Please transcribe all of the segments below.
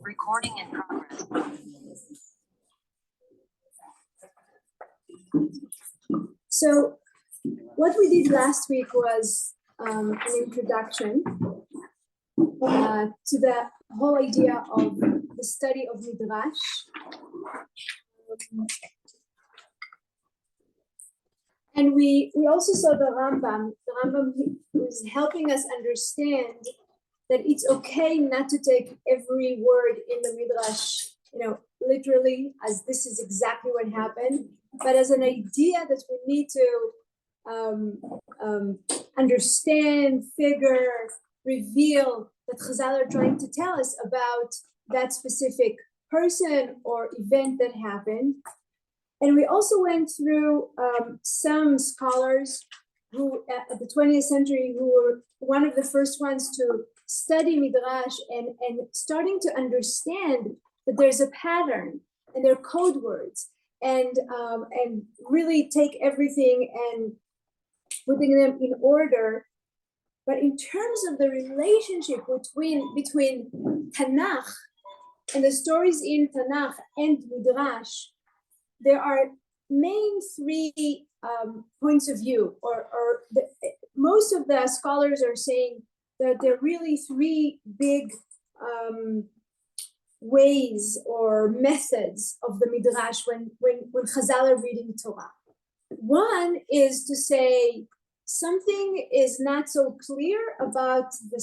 Recording in progress. So what we did last week was an introduction to the whole idea of the study of Midrash. And we also saw the Rambam. The Rambam was helping us understand that it's okay not to take every word in the Midrash, literally, as this is exactly what happened, but as an idea that we need to understand, figure, reveal that Chazal are trying to tell us about that specific person or event that happened. And we also went through some scholars who at the 20th century who were one of the first ones to study Midrash and starting to understand that there's a pattern and there are code words and really take everything and putting them in order. But in terms of the relationship between Tanakh and the stories in Tanakh and Midrash, there are main three points of view, most of the scholars are saying that there are really three big ways or methods of the Midrash when Chazal are reading Torah. One is to say something is not so clear about the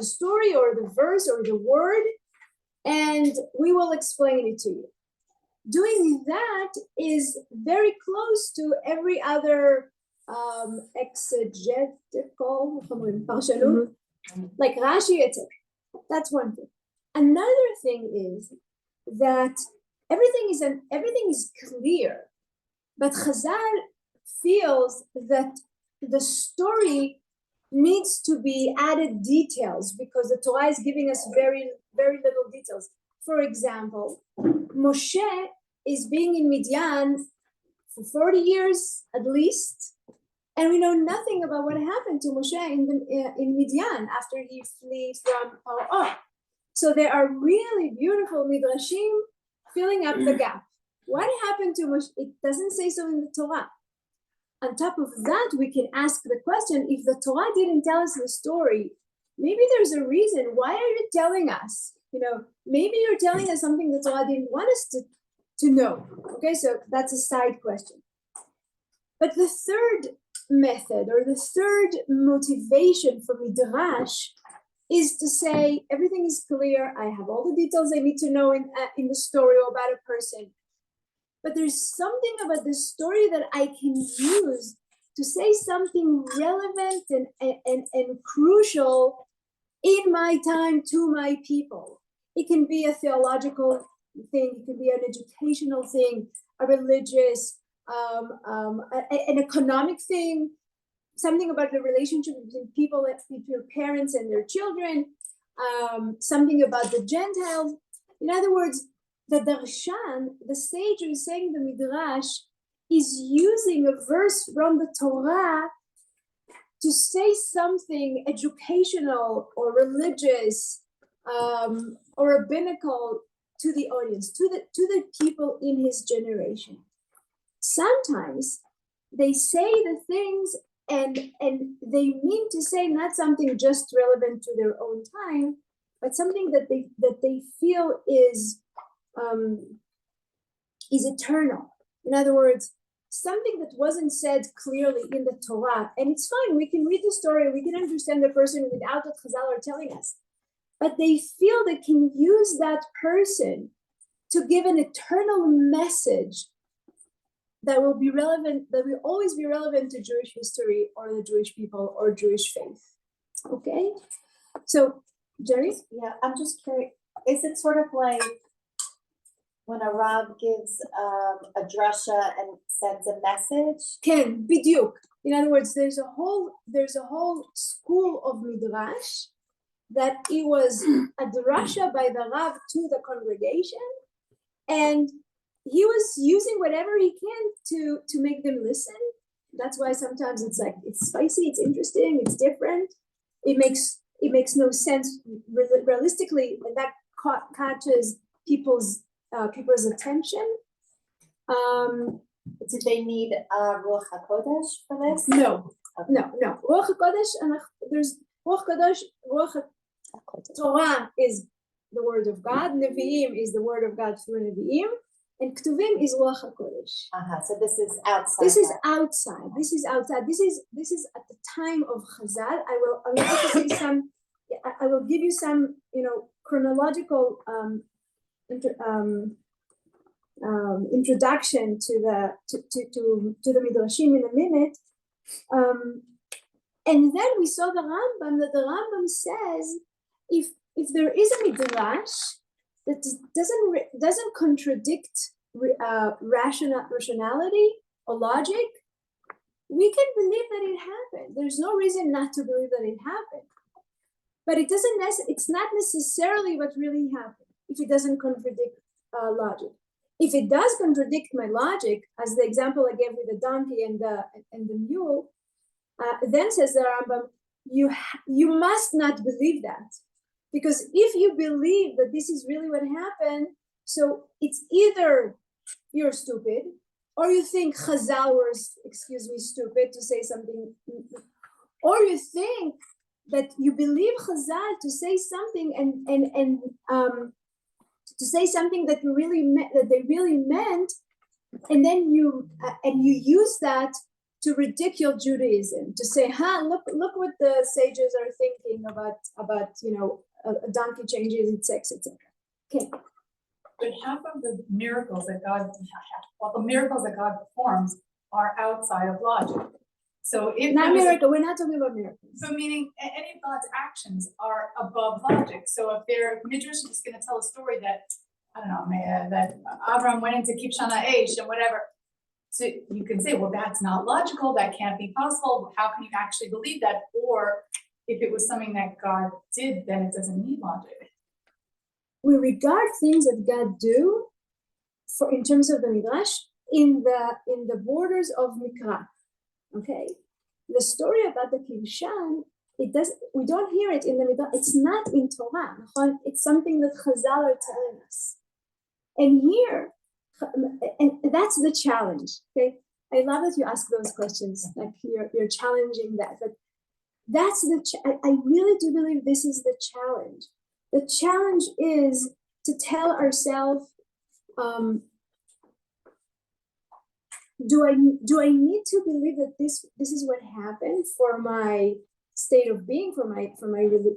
story or the verse or the word, and we will explain it to you. Doing that is very close to every other exegetical like Rashi, etc. That's one thing. Another thing is that everything is clear, but Chazal feels that the story needs to be added details because the Torah is giving us very, very little details. For example, Moshe is being in Midian for 40 years at least, and we know nothing about what happened to Moshe in Midian after he flees from Paro. So there are really beautiful midrashim filling up the gap. What happened to Moshe? It doesn't say so in the Torah. On top of that, we can ask the question, if the Torah didn't tell us the story, maybe there's a reason. Why are you telling us? Maybe you're telling us something the Torah didn't want us to know. Okay, so that's a side question. But the third method or the third motivation for Midrash is to say everything is clear. I have all the details I need to know in the story or about a person. But there's something about the story that I can use to say something relevant and crucial in my time to my people. It can be a theological thing, it can be an educational thing, a religious, an economic thing, something about the relationship between parents and their children, something about the Gentiles. In other words, the Darshan, the sage who is saying the Midrash, is using a verse from the Torah to say something educational or religious or rabbinical to the audience, to the people in his generation. Sometimes they say the things and they mean to say not something just relevant to their own time, but something that they feel is eternal. In other words, something that wasn't said clearly in the Torah. And it's fine, we can read the story, we can understand the person without what Chazal are telling us. But they feel they can use that person to give an eternal message that will be relevant, that will always be relevant to Jewish history or the Jewish people or Jewish faith. Okay? So, Jerry? Yeah, I'm just curious, is it sort of like when a Rav gives a drasha and sends a message? Ken, bidyuk. In other words, there's a whole school of Midrash that it was a drasha by the Rav to the congregation, and he was using whatever he can to make them listen. That's why sometimes it's spicy, it's interesting, it's different. It makes no sense realistically, and that catches people's attention. Did they need Ruach HaKodesh for this? No, Okay. no. Ruach HaKodesh, and there's Ruach Kodesh, Torah is the word of God, Nevi'im is the word of God through Nevi'im, and Ktuvim is Ruach HaKodesh. So this is outside. This is outside. This is outside. This is at the time of Chazal. I'm going to say some. I will give you some, chronological introduction to the Midrashim in a minute. And then we saw the Rambam, that the Rambam says if there is a Midrash that doesn't contradict rationality or logic, we can believe that it happened. There's no reason not to believe that it happened. But it's not necessarily what really happened if it doesn't contradict logic. If it does contradict my logic, as the example I gave with the donkey and the mule, then says the Rambam, you must not believe that, because if you believe that this is really what happened, so it's either you're stupid, or you think Chazal were, stupid to say something, or you think that you believe Chazal to say something and to say something that they really meant, and then you use that to ridicule Judaism, to say, look what the sages are thinking about a donkey changes its sex, etc. Okay. But half of the miracles that God performs are outside of logic. So if Not miracle, we're not talking about miracles. So meaning any of God's actions are above logic. So if Midrash is going to tell a story that, I don't know, that Avram went into Kibshana Eish and whatever, so you can say, well, that's not logical, that can't be possible. How can you actually believe that? Or if it was something that God did, then it doesn't need logic. We regard things that God do, in terms of the Midrash, in the borders of Mikra. Okay, the story about the Kibshan, we don't hear it in the Midrash. It's not in Torah. It's something that Chazal are telling us. And here, and that's the challenge. Okay, I love that you ask those questions. Like you're challenging that. But that's I really do believe this is the challenge. The challenge is to tell ourselves, do I need to believe that this is what happened for my state of being, for my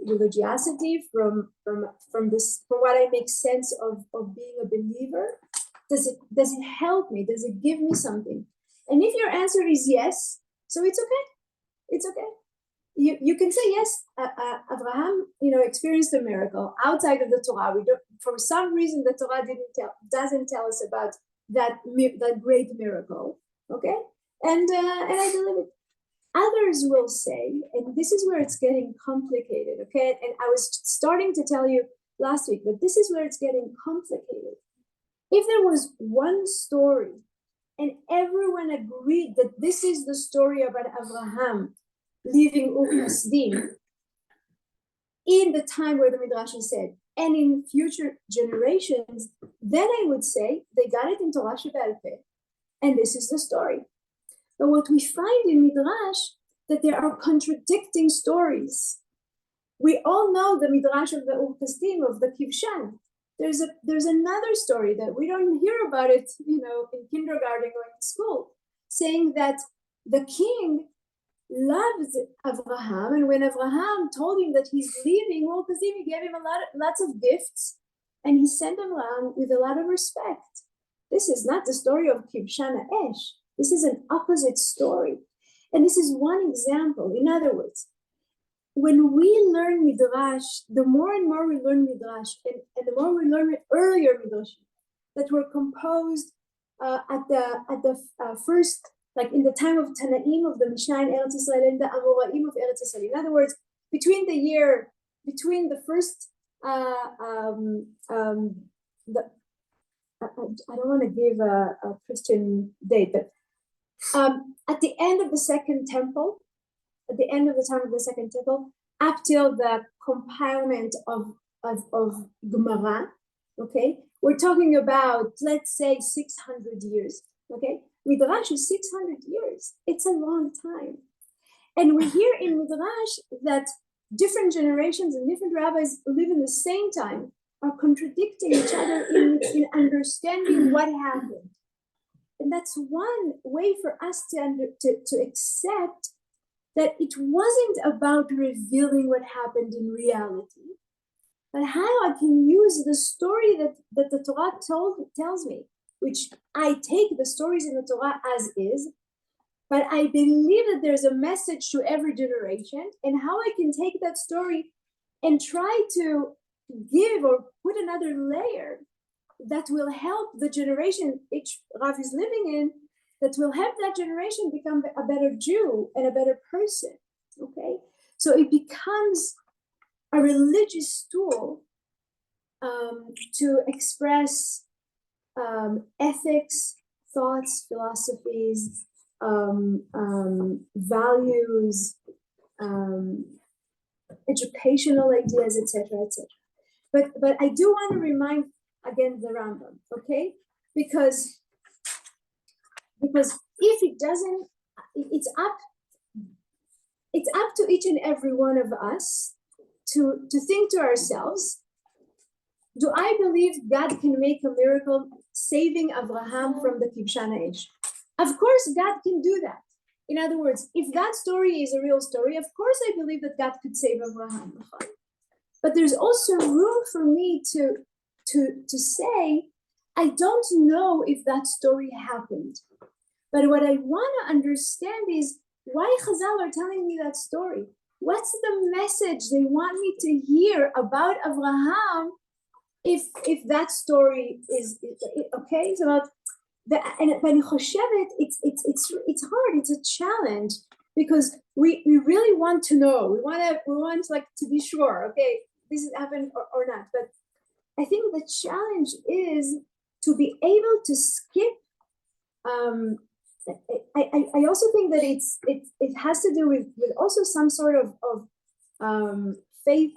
religiosity, from what I make sense of being a believer? Does it help me? Does it give me something? And if your answer is yes, so it's okay. It's okay. You can say yes. Abraham, experienced a miracle outside of the Torah. We don't, for some reason, the Torah doesn't tell us about that great miracle. Okay, and I believe it. Others will say, and this is where it's getting complicated. Okay, and I was starting to tell you last week, but this is where it's getting complicated. If there was one story, and everyone agreed that this is the story about Abraham leaving Ur Kasdim in the time where the Midrash is said, and in future generations, then I would say they got it in Torah Shebe'al Peh, and this is the story. But what we find in Midrash, that there are contradicting stories. We all know the Midrash of the Ur Kasdim, of the Kibshan. There's another story that we don't hear about it, in kindergarten or in school, saying that the king loved Abraham, and when Abraham told him that he's leaving Ur Kasdim, he gave him lots of gifts, and he sent him around with a lot of respect. This is not the story of Kibshana Esh. This is an opposite story, and this is one example. In other words, when we learn Midrash, the more and more we learn Midrash, and the more we learn earlier Midrash that were composed at the first, like in the time of Tanaim of the Mishnah in Eretz Yisrael and the Amoraim of Eretz Yisrael. In other words, between the first I don't want to give a Christian date, but at the end of the Second Temple, at the end of the time of the Second Temple, up till the compilement of of Gemara, okay? We're talking about, let's say, 600 years, okay? Midrash is 600 years. It's a long time. And we hear in Midrash that different generations and different rabbis who live in the same time are contradicting each other in understanding what happened. And that's one way for us to accept that it wasn't about revealing what happened in reality, but how I can use the story that the Torah tells me, which I take the stories in the Torah as is, but I believe that there's a message to every generation, and how I can take that story and try to give or put another layer that will help the generation each Rav is living in, that will help that generation become a better Jew and a better person, okay? So it becomes a religious tool to express ethics, thoughts, philosophies, values, educational ideas, etc., etc. But I do want to remind again the Rambam, okay? Because if it doesn't, it's up to each and every one of us to think to ourselves, do I believe God can make a miracle saving Abraham from the Kibshana Eish? Of course God can do that. In other words, if that story is a real story, of course I believe that God could save Abraham. But there's also room for me to say, I don't know if that story happened. But what I want to understand is why Chazal are telling me that story. What's the message they want me to hear about Abraham if that story is okay? It's about but it's hard. It's a challenge because we really want to know. We want like to be sure. Okay, this has happened or not. But I think the challenge is to be able to skip. I also think that it has to do with also some sort of faith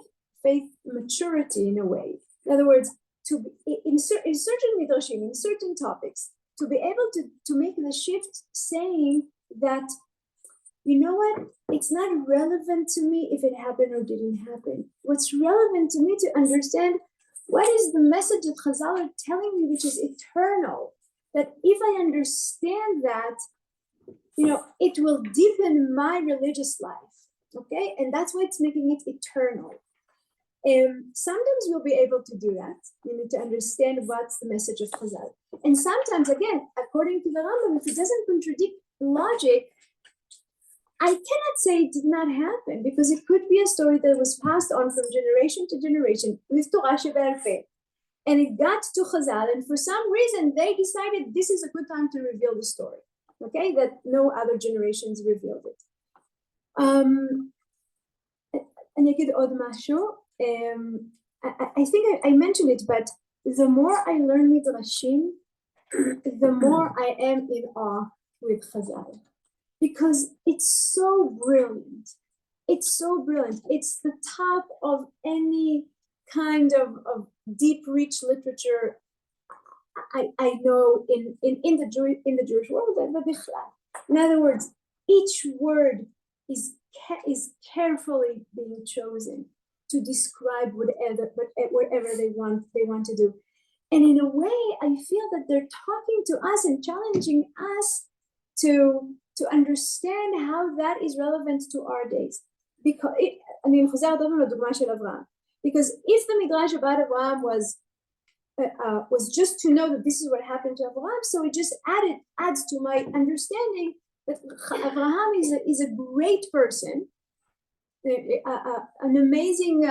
maturity in a way. In other words, in certain midrashim, in certain topics, to be able to make the shift, saying that, you know what, it's not relevant to me if it happened or didn't happen. What's relevant to me to understand what is the message that Chazal are telling me, which is eternal. That if I understand that, it will deepen my religious life, okay? And that's why it's making it eternal. Sometimes we'll be able to do that, to understand what's the message of Chazal. And sometimes, again, according to the Rambam, if it doesn't contradict logic, I cannot say it did not happen, because it could be a story that was passed on from generation to generation with Torah Sheba'al Peh. And it got to Chazal, and for some reason, they decided this is a good time to reveal the story, okay? That no other generations revealed it. אני אגיד עוד משהו. I think I mentioned it, but the more I learn Midrashim, the more I am in awe with Chazal, because it's so brilliant. It's so brilliant. It's the top of any kind of deep, rich literature I know in the Jewish world. In other words, each word is carefully being chosen to describe whatever they want to do. And in a way, I feel that they're talking to us and challenging us to understand how that is relevant to our days. Because if the Midrash about Abraham was just to know that this is what happened to Abraham, so it just adds to my understanding that Abraham is a great person, an amazing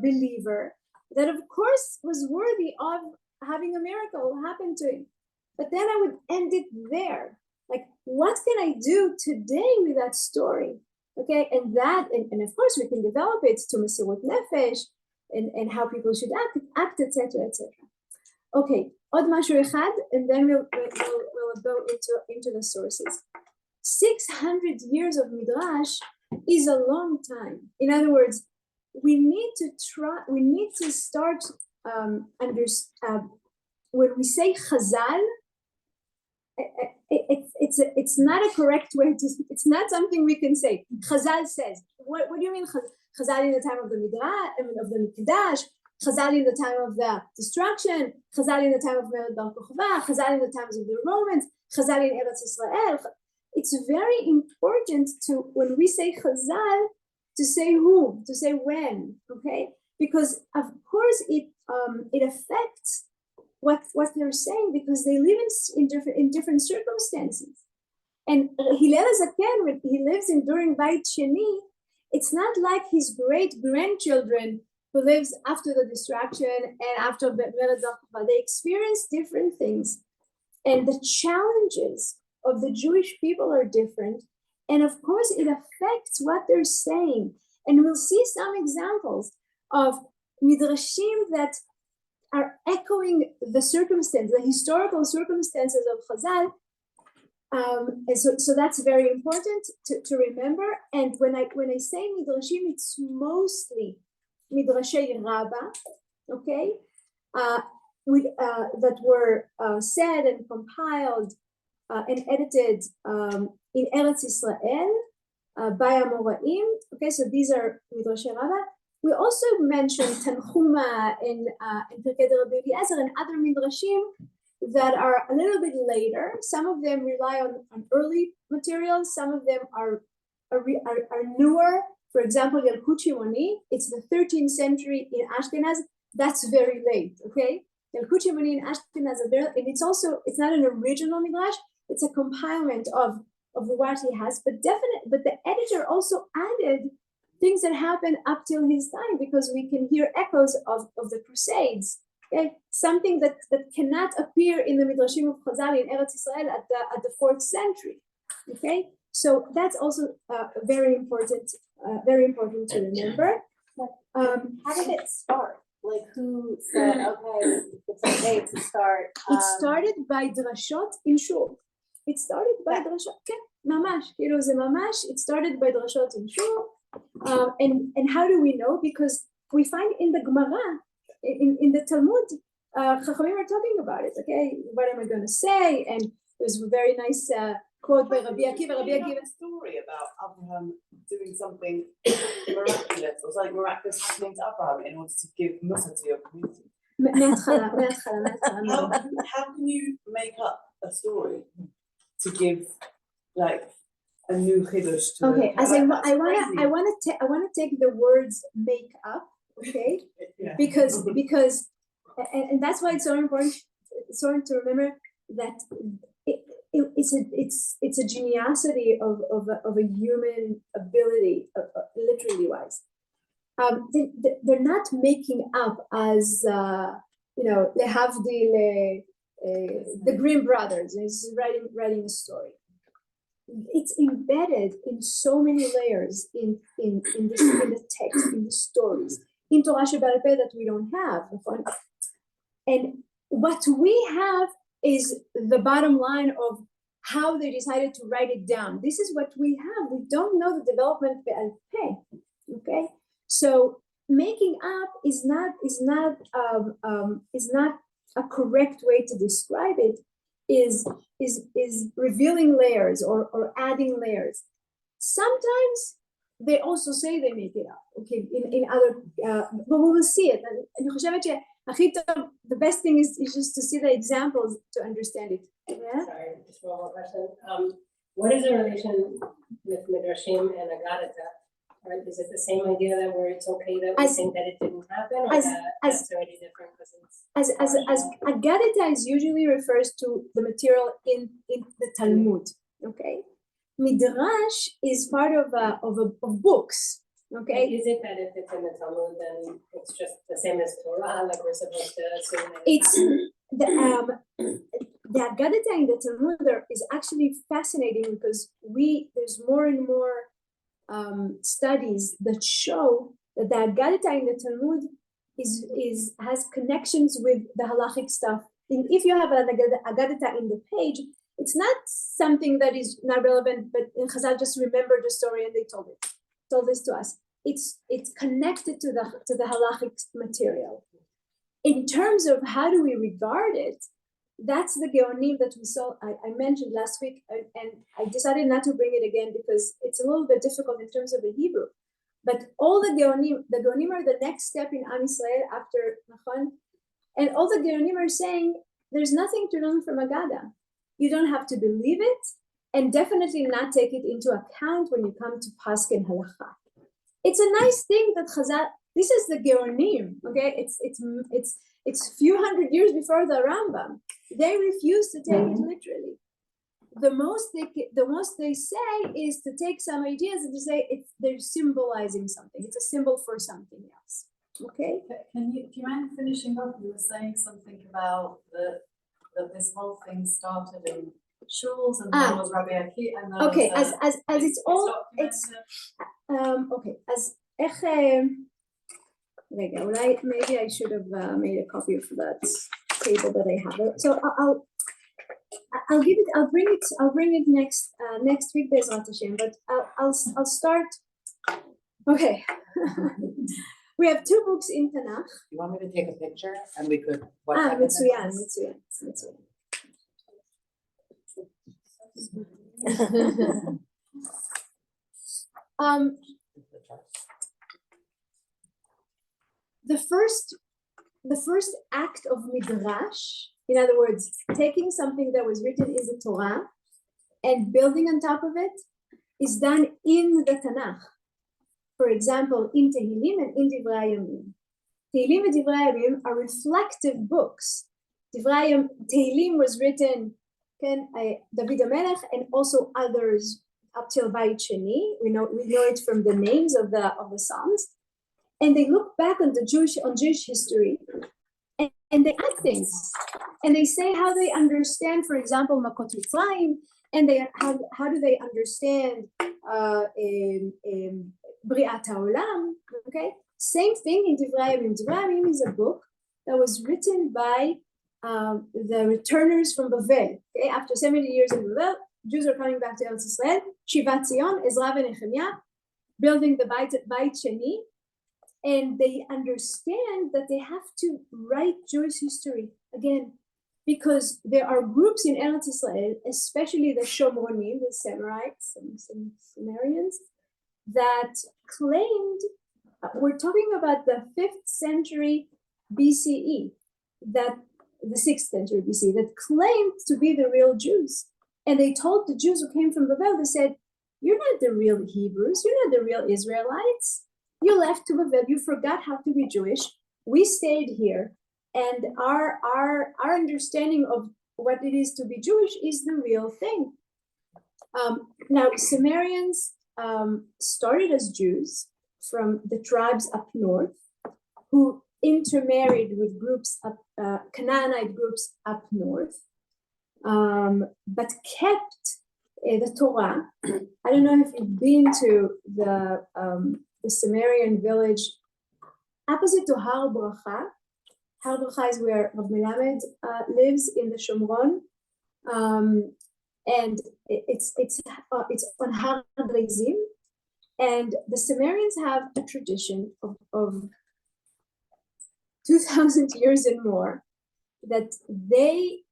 believer, that of course was worthy of having a miracle happen to him. But then I would end it there. Like, what can I do today with that story? Okay, and of course we can develop it to Mesirut Nefesh and how people should act, etc., etc. Okay, עוד משהו אחד, and then we'll go into the sources. 600 years of Midrash is a long time. In other words, we need to start when we say Chazal, it's not a correct way to, it's not something we can say. Chazal says, what do you mean Chazal in the time of the Midrash, of the Mikdash, Chazal in the time of the destruction, Chazal in the time of Mered Bar Kochva, Chazal in the times of the Romans, Chazal in Eretz Israel. It's very important to, when we say Chazal, to say who, to say when, okay? Because of course it affects what they're saying, because they live in different circumstances. And Hillel HaZaken, when he lives during Beit Sheni, it's not like his great grandchildren who lives after the destruction and after Mered Bar Kochva. They experience different things, and the challenges of the Jewish people are different, and of course it affects what they're saying. And we'll see some examples of midrashim that are echoing the circumstance, the historical circumstances of Chazal. And so that's very important to remember. And when I say midrashim, it's mostly midrashei Rabbah, okay, that were said and compiled and edited in Eretz Israel by Amoraim. Okay, so these are midrashei Rabbah. We also mentioned Tanchuma in Pirkei de Rabbi Eliezer and other midrashim that are a little bit later. Some of them rely on early materials. Some of them are newer. For example, Yalkut Shimoni, it's the 13th century in Ashkenaz. That's very late, okay? Yalkut Shimoni in Ashkenaz, and it's not an original midrash. It's a compilement of what he has, but the editor also added things that happened up till his time, because we can hear echoes of the Crusades. Okay, something that cannot appear in the midrashim of Chazal in Eretz Israel at the 4th century. Okay, so that's also very important to remember. How did it start? Like, who said, okay, it's okay to start? It started by drashot in shul. It started by drashot. Okay, mamash. It started by drashot in shul. And how do we know? Because we find in the Gemara, in the Talmud, Chachamim are talking about it. Okay, what am I going to say? And there's a very nice quote by Rabbi Akiva. Rabbi Akiva. A story about Abraham doing something miraculous, or something miraculous happening to Abraham in order to give Musa to your community. How can you make up a story to give like a new chiddush to? Okay, as I want to take the words "make up," okay, Yeah. because and that's why it's so important. It's important to remember that it's a geniusity of a human ability, literally wise. They're not making up as they have the Grimm brothers is writing a story. It's embedded in so many layers in the text, in the stories, in Torah Sheba'al Peh that we don't have. And what we have is the bottom line of how they decided to write it down. This is what we have. We don't know the development Be'al Peh. Okay, so making up is not a correct way to describe it. Is revealing layers or adding layers. Sometimes they also say they make it up. Okay, in other, but we will see it. And the best thing is just to see the examples to understand it. Yeah? Sorry, just one more question. What is the relation with Midrashim and Agadata? Or is it the same idea that where it's okay that we think that it didn't happen, or that's already different because it's as Agadata is usually refers to the material in the Talmud. Okay, Midrash is part of books. Okay, is it that if it's in the Talmud, then it's just the same as Torah, like we're supposed to assume that it's the Agadata in the Talmud is actually fascinating because there's more and more studies that show that the Agadata in the Talmud has connections with the halachic stuff. And if you have an Agadata in the page, it's not something that is not relevant, but Chazal just remembered the story and they told this to us. it's connected to the halachic material. In terms of how do we regard it, that's the Geonim that we saw, I mentioned last week, and I decided not to bring it again because it's a little bit difficult in terms of the Hebrew. But all the Geonim are the next step in Am Yisrael after Nachon, and all the Geonim are saying there's nothing to learn from Agada. You don't have to believe it, and definitely not take it into account when you come to Paskin Halacha. It's a nice thing that Chazal. This is the Geonim, okay? It's few hundred years before the Rambam. They refuse to take it literally. The most they say is to take some ideas and to say they're symbolizing something. It's a symbol for something else. Okay. Do you mind finishing up? You were saying something about that this whole thing started in shuls and then was Rabbi Akiva and then okay. was, As it's all it's okay. As maybe I should have made a copy of that table that I have. So I'll give it. I'll bring it next week, Bezrat Hashem. But I'll start. Okay. We have 2 books in Tanakh. You want me to take a picture and we could? Mitsuyan. The first act of midrash, in other words, taking something that was written in the Torah and building on top of it, is done in the Tanakh. For example, in Tehillim and in Divrei Hayamim. Tehillim and Divrei Hayamim are reflective books. Tehillim was written, David HaMelech, and also others up till Beit Sheni. We know it from the names of the Psalms. And they look back on Jewish history, and they add things, and they say how they understand, for example, Makot Mitzrayim, and how do they understand Briat HaOlam. Okay, same thing in Divrei Hayamim. Divrei Hayamim is a book that was written by the returners from Bavel. Okay, after 70 years in Bavel, Jews are coming back to Eretz Yisrael. Shivat Zion, Ezra and Nehemiah, building the Beit Sheni. And they understand that they have to write Jewish history again, because there are groups in Eretz Yisrael, especially the Shomronim, the Semarites, some Sumerians, that claimed, we're talking about the 5th century BCE, that the 6th century BCE, that claimed to be the real Jews. And they told the Jews who came from Babel, they said, you're not the real Hebrews, you're not the real Israelites. You left to Babel, you forgot how to be Jewish. We stayed here, and our understanding of what it is to be Jewish is the real thing. Now, Sumerians started as Jews from the tribes up north, who intermarried with groups Canaanite groups up north, but kept the Torah. I don't know if you've been to the Sumerian village opposite to Har Bracha. Har Bracha is where Rav Melamed lives in the Shomron, and it's on Har Grizim. And the Sumerians have a tradition of 2,000 years and more that they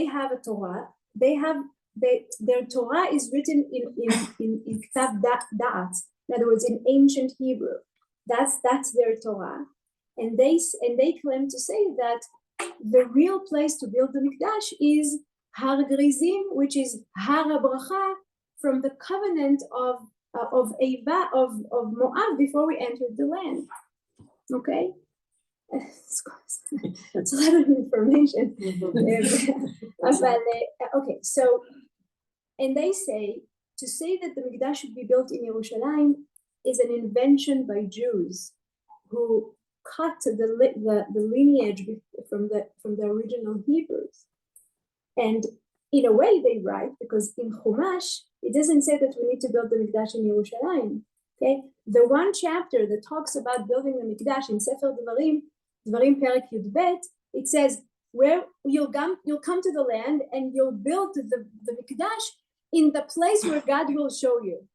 have a Torah. Their Torah is written in Ktav Da'at. In other words, in ancient Hebrew. That's their Torah. And they claim to say that the real place to build the Mikdash is Har Grizim, which is Har HaBracha, from the covenant of Moab before we entered the land. Okay? It's a lot of information. Okay, so, and they say, to say that the Mikdash should be built in Yerushalayim is an invention by Jews who cut the lineage from the original Hebrews. And in a way they write, because in Chumash, it doesn't say that we need to build the Mikdash in Yerushalayim. Okay, the one chapter that talks about building the Mikdash in Sefer Devarim Perek Yud Bet, it says where you'll come to the land and you'll build the Mikdash in the place where God will show you.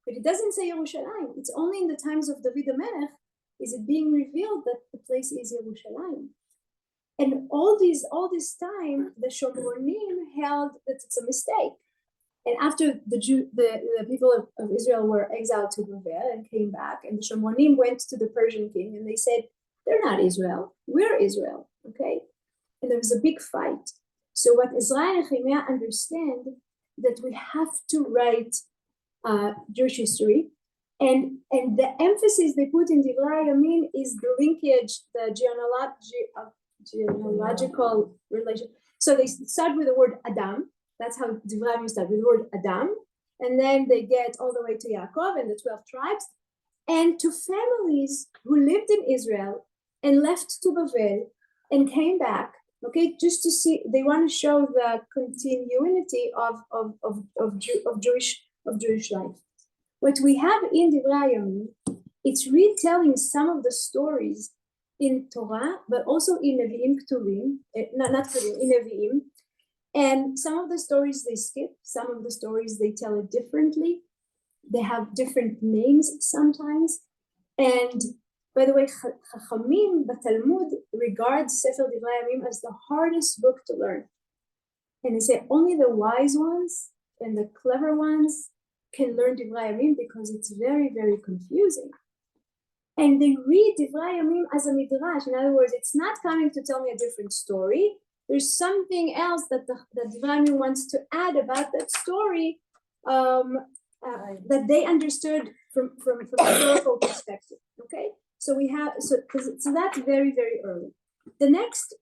but it doesn't say Yerushalayim. It's only in the times of David HaMelech is it being revealed that the place is Yerushalayim. And all this time, the Shomronim held that it's a mistake. And after the people of Israel were exiled to Babel and came back, and the Shomronim went to the Persian king and they said, they're not Israel, we're Israel, okay? And there was a big fight. So what Ezra and Nehemiah understand that we have to write Jewish history, and the emphasis they put in Divrei Yamin is the linkage, the genealogical relation. So they start with the word Adam. That's how Divrei Yamin start with the word Adam, and then they get all the way to Yaakov and the 12 tribes, and to families who lived in Israel and left to Babel and came back. Okay, just to see, they want to show the continuity of Jewish life. What we have in Divrei Yamin, it's retelling some of the stories in Torah, but also in Nevi'im Ketuvim, not Ketuvim, in Nevi'im. And some of the stories they skip, some of the stories they tell it differently. They have different names sometimes. And by the way, Chachamim, the Talmud, regards Sefer Divrei Yamin as the hardest book to learn. And they say only the wise ones and the clever ones can learn Divrei Yamin because it's very, very confusing. And they read Divrei Yamin as a midrash. In other words, it's not coming to tell me a different story. There's something else that Divrei Yamin wants to add about that story that they understood from a historical perspective. Okay, so we have so that's very, very early. The next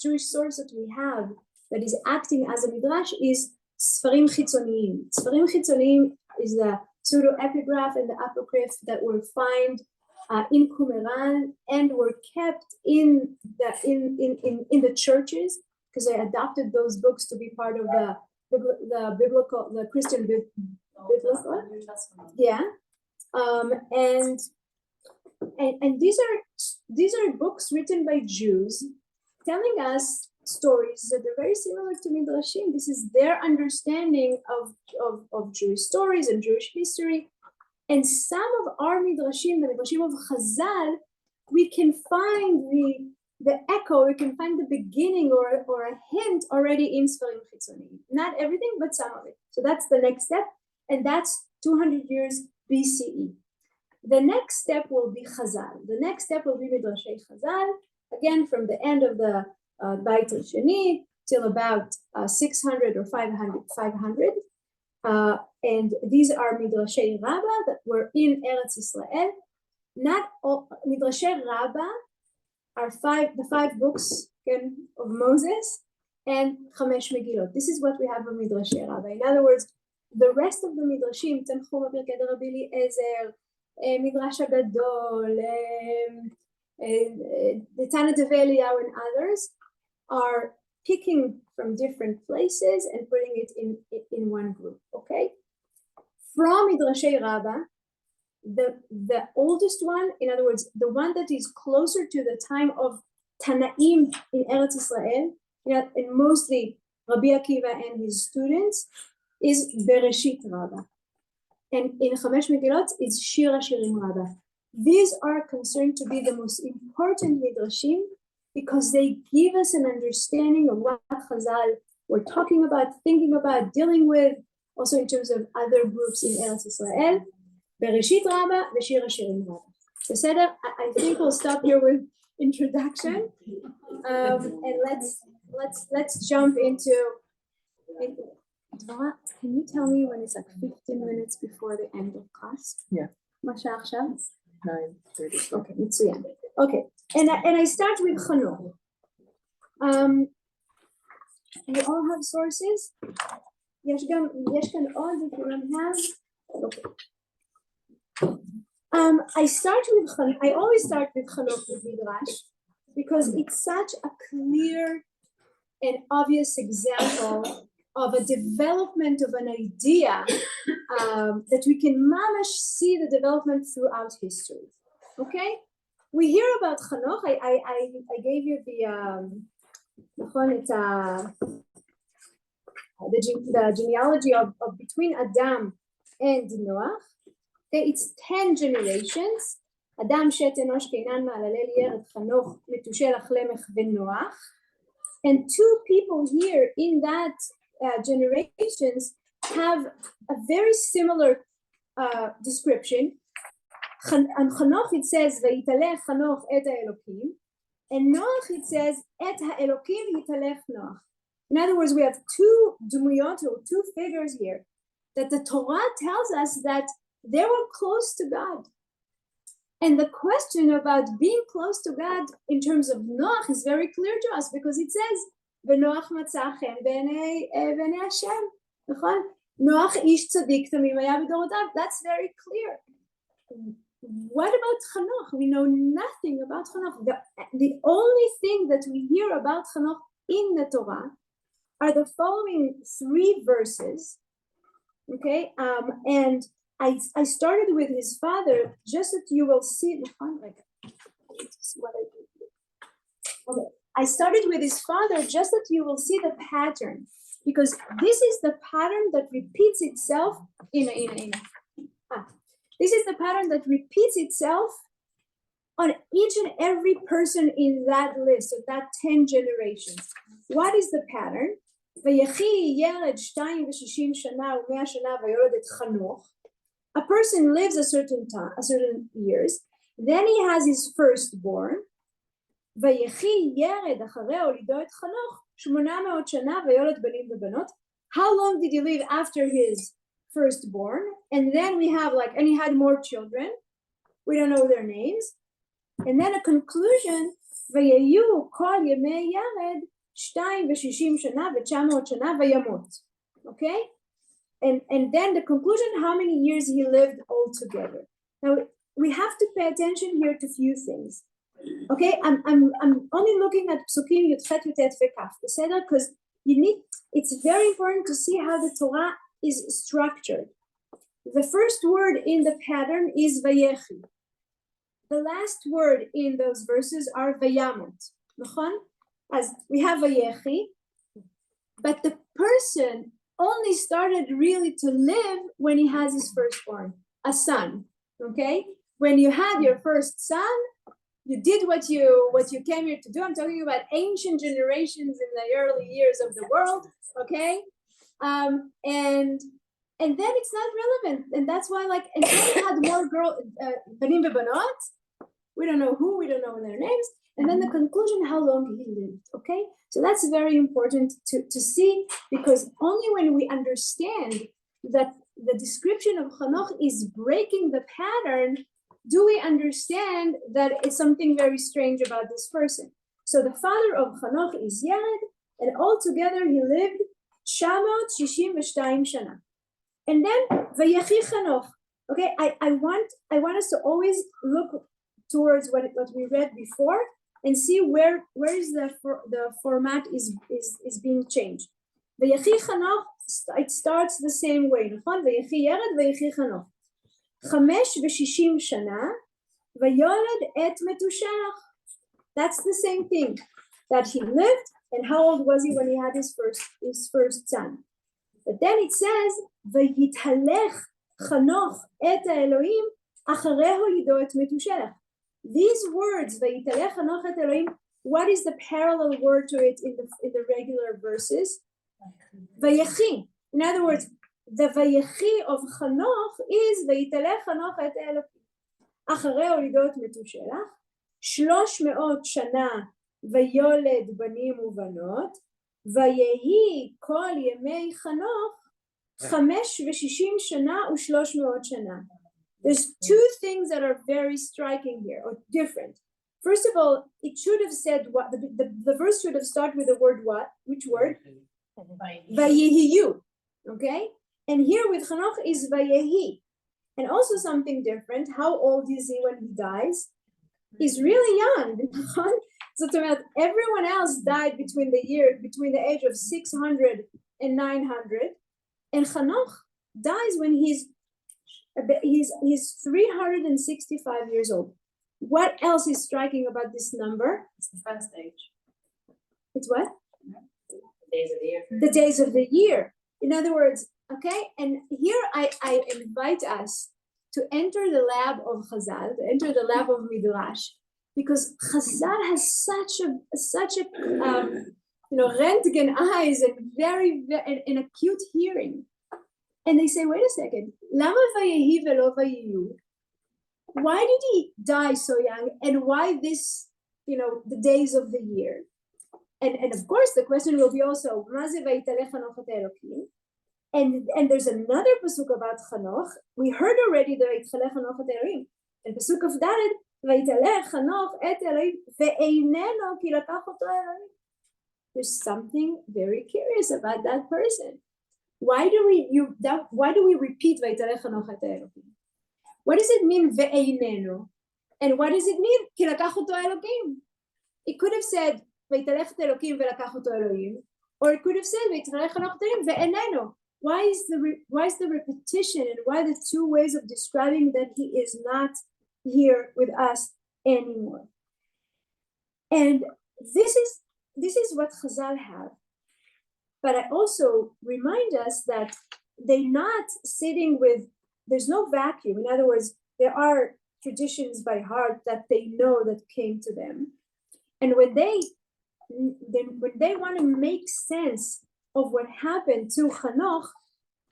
Jewish source that we have that is acting as a midrash is Sfarim Chitzoniyim. Sfarim Chitzoniyim is the pseudo-epigraph and the apocryph that were found in Qumran and were kept in the churches because they adopted those books to be part of the Christian biblical. Yeah, and these are books written by Jews telling us stories that are very similar to Midrashim. This is their understanding of Jewish stories and Jewish history. And some of our Midrashim, the Midrashim of Chazal, we can find the echo, we can find the beginning or a hint already in Sfarim Chitzoniyim. Not everything, but some of it. So that's the next step, and that's 200 years BCE. The next step will be Chazal. The next step will be Midrashei Chazal, again from the end of the Beit Sheni till about 600 or 500. And these are Midrashei Rabbah that were in Eretz Yisrael. Not all Midrashei Rabbah are the five books of Moses and Chamesh Megillot. This is what we have of Midrashei Rabbah. In other words, the rest of the Midrashim, Tanchuma, Birkei Rabbi Eliezer, Midrash Agadol, the Tana Devei Eliyahu and others are picking from different places and putting it in one group, okay? From Midrashei Rabbah, the oldest one, in other words, the one that is closer to the time of Tanaim in Eretz Yisrael, and mostly Rabbi Akiva and his students, is Bereshit Rabbah. And in Chamesh Megillot is Shir HaShirim Rabbah. These are concerned to be the most important Midrashim because they give us an understanding of what Chazal were talking about, thinking about, dealing with, also in terms of other groups in Eretz Yisrael. Bereshit Rabbah, Shir HaShirim Rabbah. So Seder, I think we'll stop here with introduction, and let's jump into. Dvora, can you tell me when it's like 15 minutes before the end of class? Yeah. Masha עכשיו? 9:30. Okay, מצוין. Okay, and I start with Chanukh. You all have sources? יש כאן עוד, if you don't have? Okay. I always start with Chanukh with Midrash because it's such a clear and obvious example of a development of an idea that we can mamash see the development throughout history. Okay, we hear about Chanukh. I gave you the genealogy of between Adam and Noach. Okay, it's 10 generations. Adam, Shet, Enosh, Kenan, Mahalalel, Yered, Chanoch, Metushelach, Lemech, Noach. And two people here in that generations have a very similar description. On Chanoch it says, Vayitalech Chanoch et ha'elokim. And Noach it says, et ha'elokim yitalech Noach. In other words, we have two dumuyot, or two figures here, that the Torah tells us that they were close to God. And the question about being close to God in terms of Noach is very clear to us, because it says, V'Noach matzah chen b'nei Hashem. Noach ish tzadik tamim haya b'dorotav. That's very clear. What about Chanoch? We know nothing about Chanoch. The only thing that we hear about Chanoch in the Torah are the following 3 verses. Okay, and I started with his father, just that you will see the fun. Okay, I started with his father just that you will see the pattern, because this is the pattern that repeats itself this is the pattern that repeats itself on each and every person in that list of that 10 generations. What is the pattern? A person lives a certain time, a certain years, then he has his firstborn. How long did he live after his firstborn? And then we have and he had more children. We don't know their names. And then a conclusion, okay? And then the conclusion, how many years he lived altogether. Now we have to pay attention here to a few things. Okay, I'm only looking at Psukim Yudchet Yutet Vekaf, because it's very important to see how the Torah is structured. The first word in the pattern is Vayechi. The last word in those verses are Vayamot. As we have Vayechi, but the person only started really to live when he has his firstborn, a son. Okay, when you had your first son, you did what you came here to do. I'm talking about ancient generations in the early years of the world. Okay, and then it's not relevant, and that's why and then he had more banim v'banot. We don't know who, we don't know their names, and then the conclusion, how long he lived. Okay, so that's very important to see, because only when we understand that the description of Chanoch is breaking the pattern do we understand that it's something very strange about this person. So the father of Chanoch is Yered, and altogether he lived 962 shana. And then Vayechi Chanoch. Okay, I want us to always look towards what we read before and see where is the format is being changed. Vayechi Chanoch, it starts the same way. Vayechi Yered, Vayechi Chanoch. 65 shana, vayoled et metushelach. That's the same thing, that he lived, and how old was he when he had his first son? But then it says, vayitalech Chanoch et Elohim achareho yido et metushelach. These words, vayitalech Chanoch et Elohim, what is the parallel word to it in the regular verses? Vayechi. In other words, the Vayechi of Chanoch is Vayitalech Chanoch et Elohim. Acharei Olidot Metushelach, 300 shana Vayoled banim uvanot, Vayehi kol yemei Chanoch 65 shana u300 shana. There's two things that are very striking here, or different. First of all, it should have said what the verse should have started with the word what? Which word? Vayehiyu. Okay? And here with Chanoch is Vayehi. And also something different, how old is he when he dies? He's really young. So everyone else died between the age of 600 and 900. And Chanoch dies when he's 365 years old. What else is striking about this number? It's the first age. It's what? The days of the year. The days of the year. In other words, Okay, and here I invite us to enter the lab of Chazal, to enter the lab of Midrash, because Chazal has such a Röntgen eyes and an acute hearing. And they say, wait a second, Lama vayehi velo vayehu? Why did he die so young? And why this, the days of the year? And of course, the question will be also, and there's another pasuk about Chanoch. We heard already the Vayitchalech Chanoch et Elohim. And pasuk of Dalet, Vayitchalech Chanoch et Elohim ve'eineno ki lakach oto Elohim. There's something very curious about that person. Why do we repeat Vayitchalech Chanoch et Elohim? What does it mean ve'eineno? And what does it mean ki lakach oto Elohim? It could have said Vayitchalech Elohim ve'lakach oto Elohim, or it could have said Vayitchalech Chanoch et Elohim ve'eineno. Why is the repetition, and why the two ways of describing that he is not here with us anymore? And this is what Chazal have. But I also remind us that they're not sitting with, there's no vacuum. In other words, there are traditions by heart that they know that came to them. And when they want to make sense of what happened to Chanoch,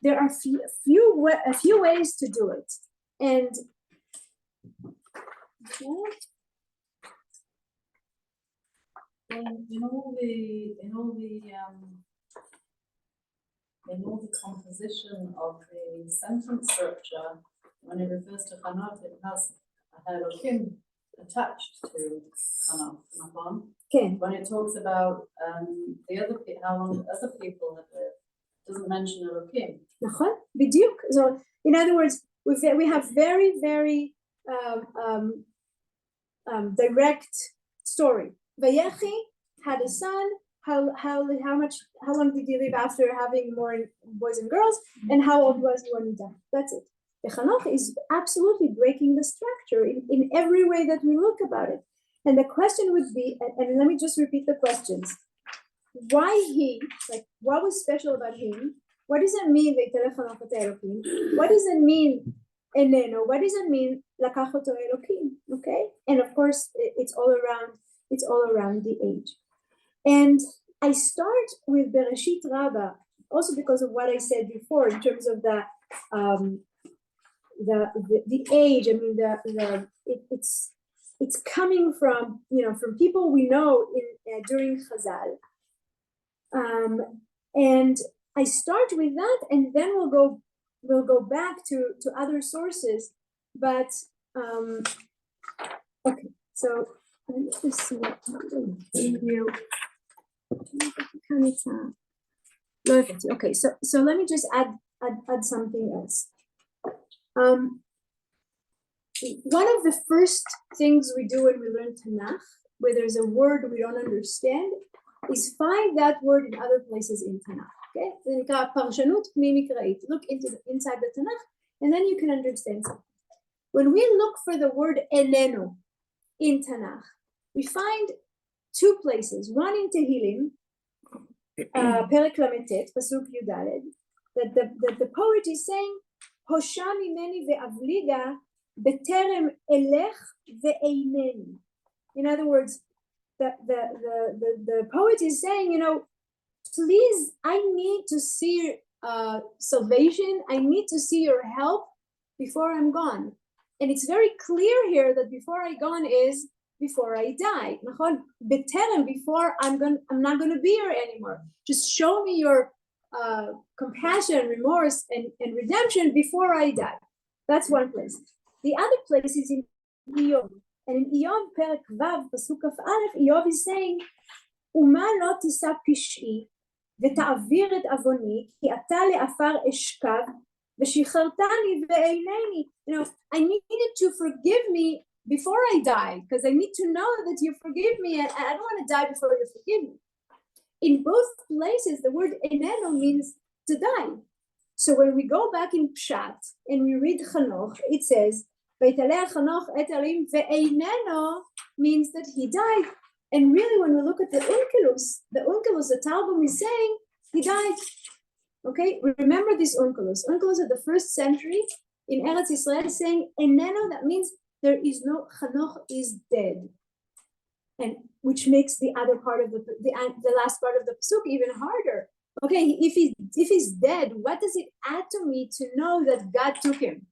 there are a few ways to do it. And in all the composition of the sentence structure, when it refers to Chanoch, it has a Elohim attached to Chanoch, Matan. Okay. When it talks about how long other people have lived, it doesn't mention Elohim. B'diuk. So, in other words, we have very, very direct story. Vayechi had a son. How long did he live after having more boys and girls? And how old was he when he died? That's it. The Chanoch is absolutely breaking the structure in every way that we look about it. And the question would be, and let me just repeat the questions. Why he, what was special about him? What does it mean, what does it mean, eneno? What does it mean, lakach oto Elohim? Okay? And of course, it's all around the age. And I start with Bereshit Rabbah, also because of what I said before, in terms of the age. I mean, it's coming from from people we know during Chazal. And I start with that, and then we'll go back to other sources. But okay, so let me just see what okay, so let me just add something else. One of the first things we do when we learn Tanakh, where there's a word we don't understand, is find that word in other places in Tanakh. Okay, look inside the Tanakh, and then you can understand something. When we look for the word eneno in Tanakh, we find two places. One in Tehillim, Perek Lametet, Pasuk Yudaled, that the poet is saying, "Hosha mimeni ve'avliga beterem elech ve'eineni." In other words, the poet is saying, please, I need to see salvation. I need to see your help before I'm gone. And it's very clear here that before I gone is before I die. Beterem, before I'm not going to be here anymore. Just show me your compassion, remorse, and redemption before I die. That's one place. The other place is in Iyov. And in Iyov, Perek Vav, Pasuk Kaf Aleph, Iyov is saying, "Uma lo tisa pish'i, ותעביר את עווני, כי אתה לעפר אשכב, ושחררתני ואינני." I needed to forgive me before I die, because I need to know that you forgive me, and I don't want to die before you forgive me. In both places, the word eneno means to die. So when we go back in Pshat and we read Chanoch, it says, "Vaytaleh Chanoch et Elohim ve'eineno," means that he died. And really, when we look at the Unkelus, the Targum is saying he died. Okay, remember this Onkelos. Onkelos of the first century in Eretz Israel saying Eneno, that means there is no, Chanoch is dead. And which makes the other part of the last part of the pasuk even harder. Okay, if he's dead, what does it add to me to know that God took him?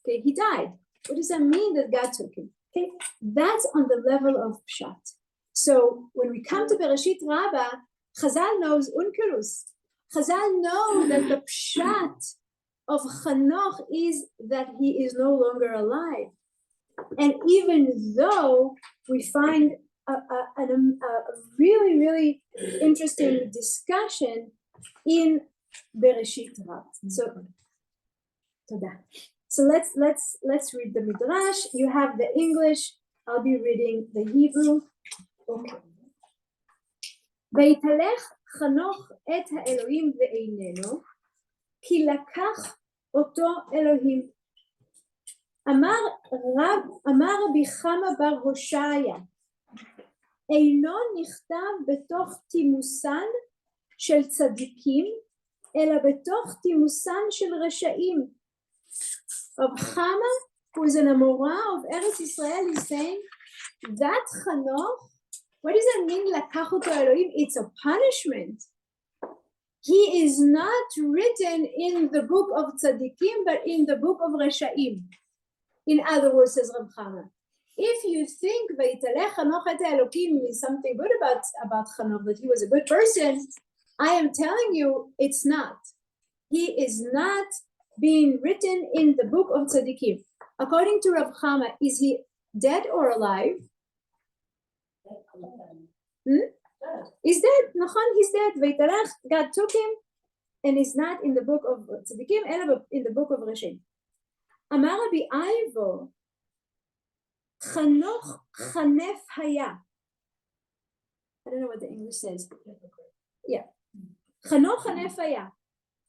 Okay, he died. What does that mean that God took him? Okay, that's on the level of pshat. So when we come to Bereshit Rabbah, Chazal knows Unkelus. Chazal know that the pshat of Chanoch is that he is no longer alive. And even though we find a really, really interesting discussion in Bereshit Rabbah. So let's read the Midrash. You have the English. I'll be reading the Hebrew. Okay. ויתהלך חנוך את האלוהים ואיננו, כי לקח אותו אלוהים. אמר רבי חמא בר הושעיה, אינו נכתב בתוך תימוסן של צדיקים, אלא בתוך תימוסן של רשעים. Rab Chama, who is an Amora of Eretz Israel, is saying that Chanoch, what does that mean? Lakach oto Elohim? It's a punishment. He is not written in the book of tzaddikim, but in the book of reshaim. In other words, says Rab Chama, if you think Vaytalech Chanoch et Elohim is something good about Chanoch, that he was a good person, I am telling you, it's not. He is not being written in the book of tzaddikim. According to Rab Chama, is he dead or alive? He's dead. Nachon, he's dead. Vaytalech, God took him, and he's not in the book of tzaddikim, and in the book of Reshim. Amar Rabbi Aivo, Chanoch chanef haya. I don't know what the English says. Yeah. Chanoch chanef haya.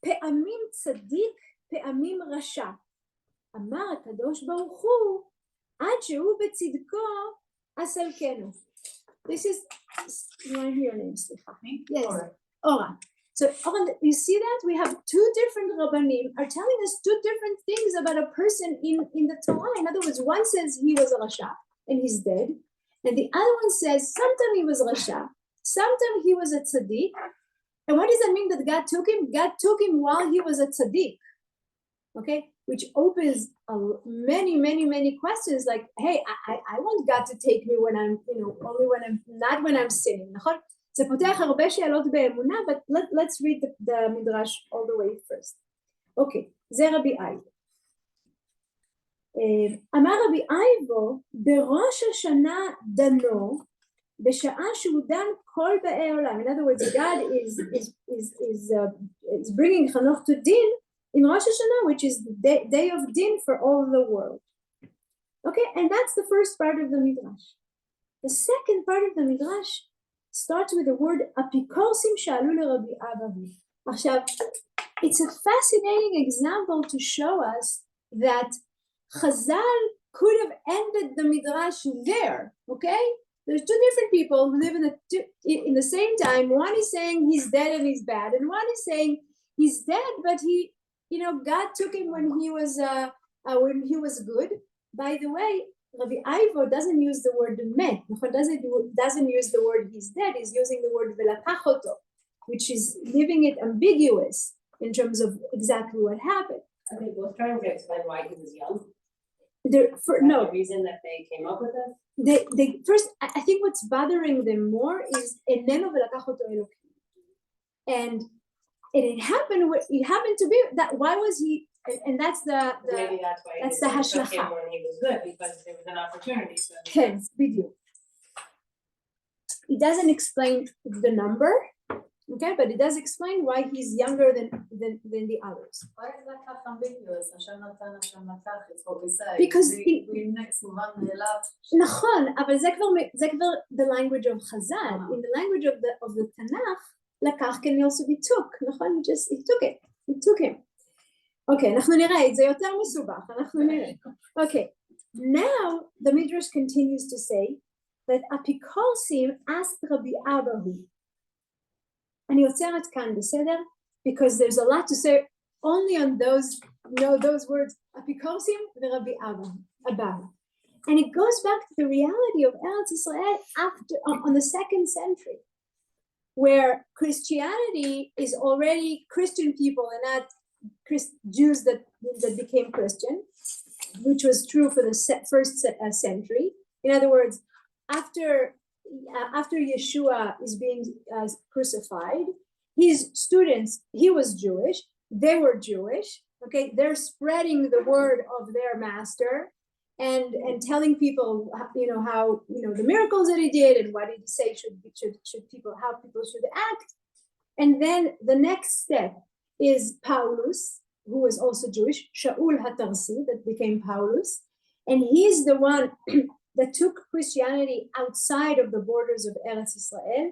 Pe'amim tzaddik, pe'amim rasha. Amar HaKadosh Baruch Hu, ad shehu betzidko asalkenu. This is, you want to hear your name, Slicha? Yes. Ora. So you see that we have two different Rabbanim are telling us two different things about a person in the Torah. In other words, one says he was a Rasha and he's dead, and the other one says sometime he was a Rasha, sometime he was a Tzaddik. And what does that mean that God took him? God took him while he was a Tzaddik. Okay, which opens many questions like, hey, I want God to take me when I'm, only when I'm not when I'm sinning. זה פותח הרבה שאלות באמונה, but let's read the Midrash all the way first. Okay, זה רבי אייבו. אמר רבי אייבו, בראש השנה דנו, בשעה שהוא דן כל באי עולם. In other words, God is bringing Chanoch to Din in Rosh Hashanah, which is the day of Din for all the world. Okay, and that's the first part of the Midrash. The second part of the Midrash starts with the word Apikorsim Shalu LeRabbi Abahu. עכשיו, it's a fascinating example to show us that Chazal could have ended the Midrash there, okay? There's two different people who live in the same time. One is saying he's dead and he's bad, and one is saying he's dead, but he, God took him when he was good. By the way, Rabbi Aivo doesn't use the word met, doesn't use the word he's dead, he's using the word velakachoto, which is leaving it ambiguous in terms of exactly what happened. Are they both trying to explain why he was young? No. The reason that they came up with it? They first, I think what's bothering them more is eneno velakachoto elokim. And it happened to be that, why was he, and that's Maybe that's why the hashlacha. When he was good, because there was an opportunity. Yes, video. It doesn't explain the number, okay, but it does explain why he's younger than the others. Why is that כך ambiguous? Hashem natan, Hashem לקח, it's what we say. Because we next one מאליו. נכון, אבל זה כבר the language of Chazal. In the language of the Tanakh, לקח can also be took, נכון? He took him. Okay, אנחנו נראה, זה יותר מסובך, אנחנו נראה. Okay, now the Midrash continues to say that Apikorsim asked Rabbi Abahu, אני עוצרת כאן, בסדר? Because there's a lot to say only on those words, אפיקורסים ורבי אבא. And it goes back to the reality of Eretz Israel on the 2nd century, where Christianity is already Christian people and not Jews that became Christian, which was true for the first century. In other words, after Yeshua is being crucified, his students, he was Jewish, they were Jewish, okay, they're spreading the word of their master and telling people, how, the miracles that he did and what did he say how people should act. And then the next step is Paulus, who was also Jewish, Shaul HaTarsi, that became Paulus, and he's the one that took Christianity outside of the borders of Eretz Israel,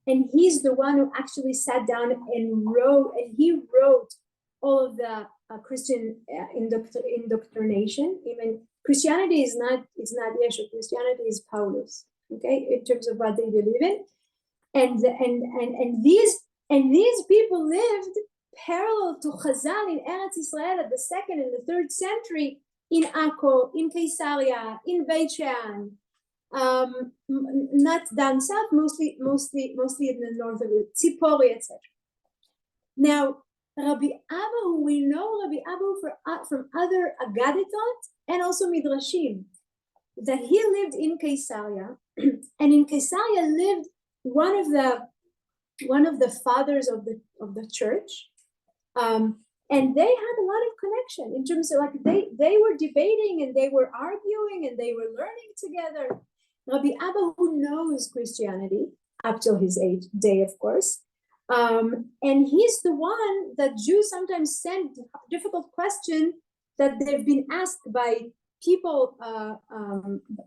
and he's the one who actually sat down and wrote all of the Christian indoctrination. Even Christianity is not Yeshua. Christianity is Paulus. Okay, in terms of what they believe in, and these people lived parallel to Chazal in Eretz Israel at the 2nd and the 3rd century in Akko, in Caesarea, in Beit Shean, not down south, mostly in the north of it, Tzipori, etc. Now, Rabbi Abba, who we know Rabbi Abba from other Agaditot and also Midrashim, that he lived in Caesarea, and in Caesarea lived one of the fathers of the church, and they had a lot of connection in terms of they were debating and they were arguing and they were learning together. Rabbi Abba, who knows Christianity up till his day, of course, and he's the one that Jews sometimes send difficult questions that they've been asked by people,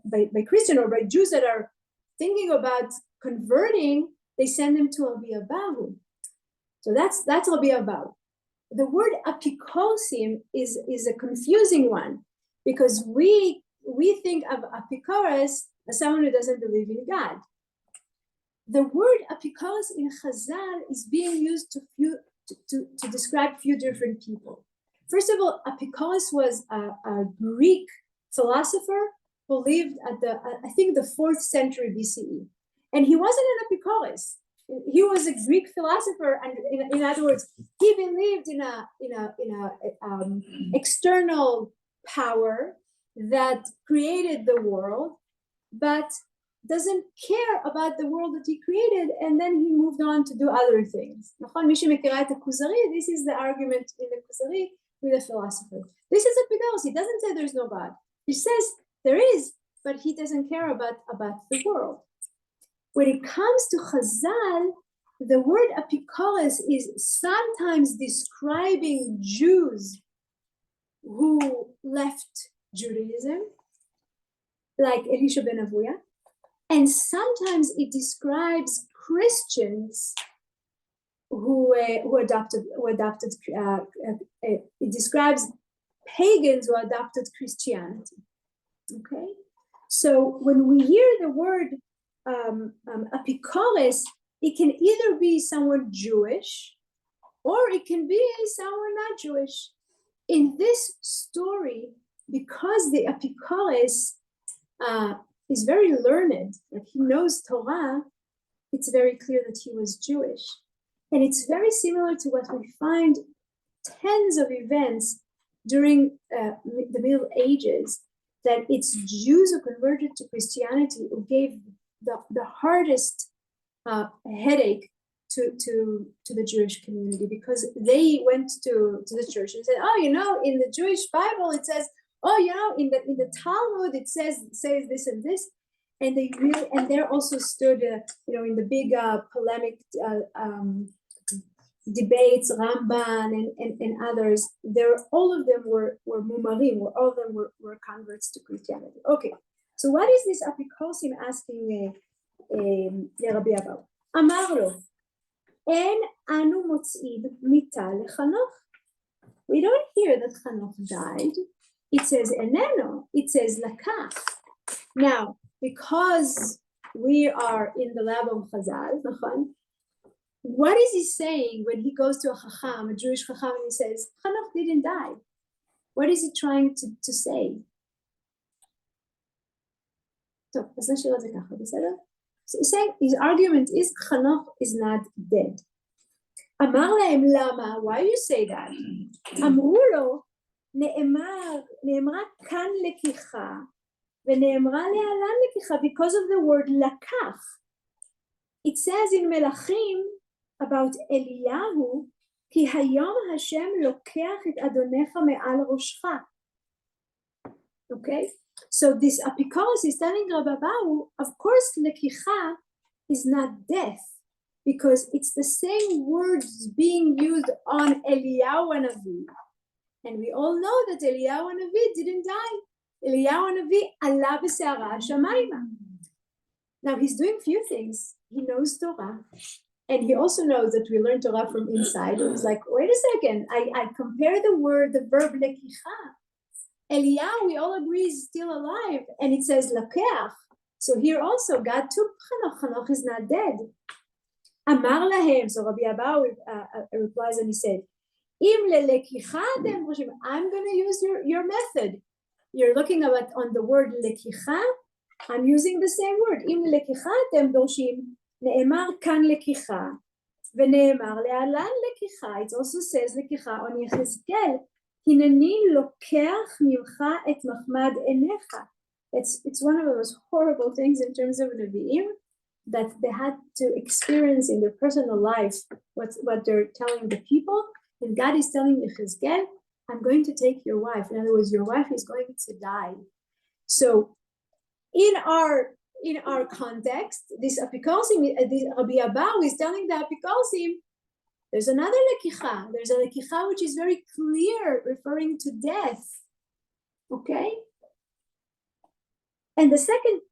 by Christian or by Jews that are thinking about converting. They send them to Rabbi Abahu. So that's Rabbi Abahu. The word apikosim is a confusing one, because we think of apikoros as someone who doesn't believe in God. The word apikoros in Chazal is being used to describe few different people. First of all, Apikoros was a Greek philosopher who lived at the 4th century BCE, and he wasn't an Apikoros. He was a Greek philosopher, and in other words, he believed in a external power that created the world, but doesn't care about the world that he created, and then he moved on to do other things. This is the argument in the Kuzari with the philosopher. This is Apikoros. He doesn't say there's no God. He says there is, but he doesn't care about the world. When it comes to Chazal, the word apikoros is sometimes describing Jews who left Judaism, like Elisha ben Avuya, and sometimes it describes Christians who adopted. It describes pagans who adopted Christianity. Okay, so when we hear the word apikoros, it can either be someone Jewish or it can be someone not Jewish. In this story, because the apikoros is very learned, like he knows Torah, it's very clear that he was Jewish. And it's very similar to what we find tens of events during the Middle Ages, that it's Jews who converted to Christianity who gave the hardest headache to the Jewish community, because they went to the church and said, oh, in the Jewish Bible it says, oh, in the Talmud it says this and this, and they're also stood in the big polemic debates, Ramban and others. All of them were mumarim, all of them were converts to Christianity. Okay, so what is this apikosim asking Rabbi Abahu? אמר לו, אין אנו מוצאים מיתה לחנוך. We don't hear that Hanoch died. It says eneno, it says lakach. Now, because we are in the lab of Chazal, what is he saying when he goes to a Chacham, a Jewish Chacham, and he says, Hanoch didn't die? What is he trying to say? טוב, אז נשאיר את זה ככה, בסדר? So he's saying, his argument is, Hanoch is not dead. אמר להם, למה? Why you say that? אמרו לו, נאמרה כאן לקיחה, ונאמרה להלן לקיחה, because of the word לקח. It says in מלכים about אליהו, כי היום השם לוקח את אדונך מעל ראשך. Okay? So this apikoros is telling Rabbi Abau, of course lekicha is not death, because it's the same words being used on Eliyahu Hanavi. And we all know that Eliyahu Hanavi didn't die. Eliyahu Hanavi ala b'se'ara shamayma. Now he's doing few things. He knows Torah. And he also knows that we learn Torah from inside. He's like, wait a second, I compare the verb lekicha. Eliyahu, we all agree, is still alive, and it says lakeach. So here also, God took Hanoch. Hanoch is not dead. Amar lahem. So Rabbi Abau replies and he said, Im lelekicha atem choshim. I'm going to use your method. You're looking at on the word lekicha. I'm using the same word. Im lelekicha atem doshim. Ne'emar kan lekicha. Ve'ne'emar le'alan lekicha. It also says lekicha on Yechezkel. הנני לוקח ממך את מחמד עיניך. It's one of the most horrible things in terms of Nevi'im that they had to experience in their personal life, what they're telling the people. And God is telling Yechezkel, I'm going to take your wife. In other words, your wife is going to die. So in our context, this apikosim, this Rabbi Abau is telling the apikosim, there's another lekicha. There's a lekicha which is very clear, referring to death. Okay? And the second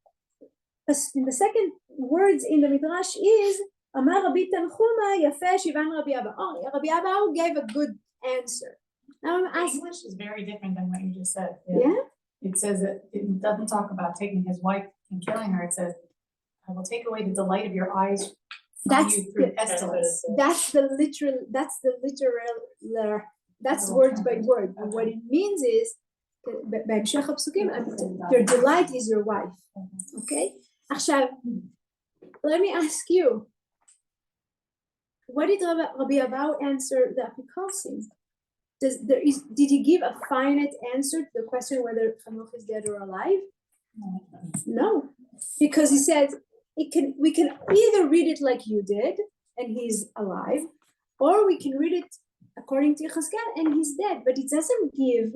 words in the Midrash is Amar Rabbi Tanchuma Yafeh Shivan Rabbi Abau. Rabbi Abau gave a good answer. Now I'm asking. English is very different than what you just said. Yeah? It says that it doesn't talk about taking his wife and killing her. It says, I will take away the delight of your eyes. That's pestilence. That's word by word. And what it means is בהמשך הפסוקים, your delight is your wife. Okay? עכשיו, let me ask you, what did Rabbi Abau answer the apikosim? Did he give a finite answer to the question whether Hanoch is dead or alive? No, because he said we can either read it like you did and he's alive, or we can read it according to Yechezkel and he's dead, but it doesn't give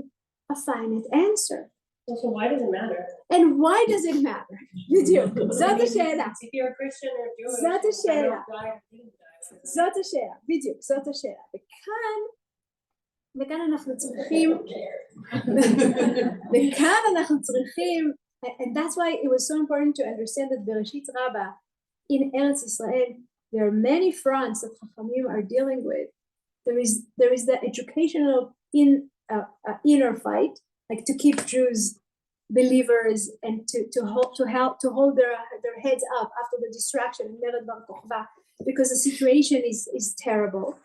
a finite answer. So why does it matter? And why does it matter? בדיוק, זאת השאלה. If you're a Christian or Jewish, זאת השאלה. זאת השאלה, בדיוק, זאת השאלה. וכאן אנחנו צריכים, and that's why it was so important to understand that Bereshit Rabbah in Eretz Israel, there are many fronts that Chachamim are dealing with. There is the educational inner fight, like to keep Jews believers and to hold their heads up after the distraction, because the situation is terrible.